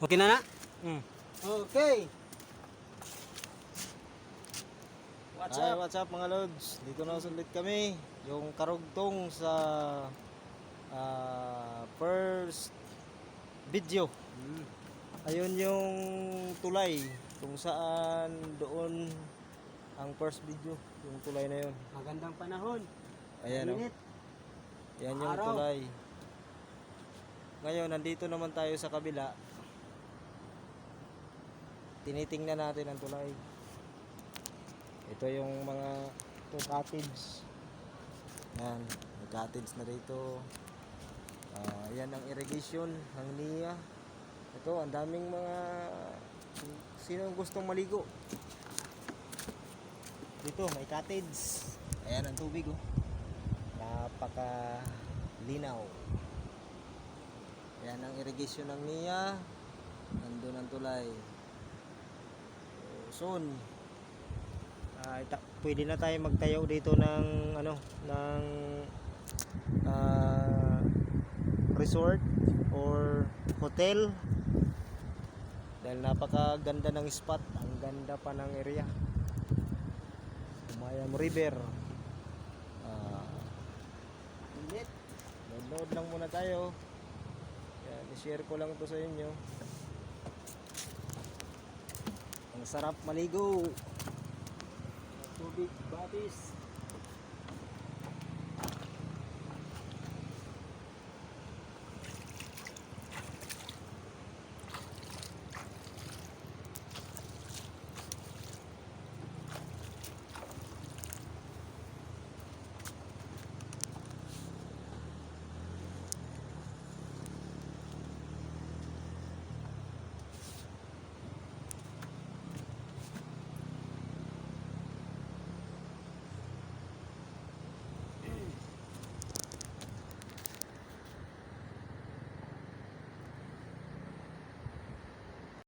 Okay na na? Okay. What's up mga lods? Dito na ulit kami. Yung karugtong sa first video. Ayun yung tulay kung saan doon ang first video, yung tulay na yun. Magandang panahon. Ayan o. Mainit. Yan yung Araw. tulay. Ngayon, nandito naman tayo sa kabila. Tinitingnan natin ang tulay. Ito yung mga cottage. Yan, may cottage na dito. Yan ang irrigation ng NIA. Ito, ang daming mga sinong gustong maligo. Dito, may cottage. Ayan ang tubig oh. Napaka linaw. Yan ang irrigation ng NIA. Nandun ang tulay. Soon pwede na tayo magtayo dito ng ng resort or hotel dahil napakaganda ng spot, ang ganda pa ng area. Umayam River. Mainit. Load lang muna tayo. Yan, i-share ko lang to sa inyo. Ang sarap maligo. Tubig batis.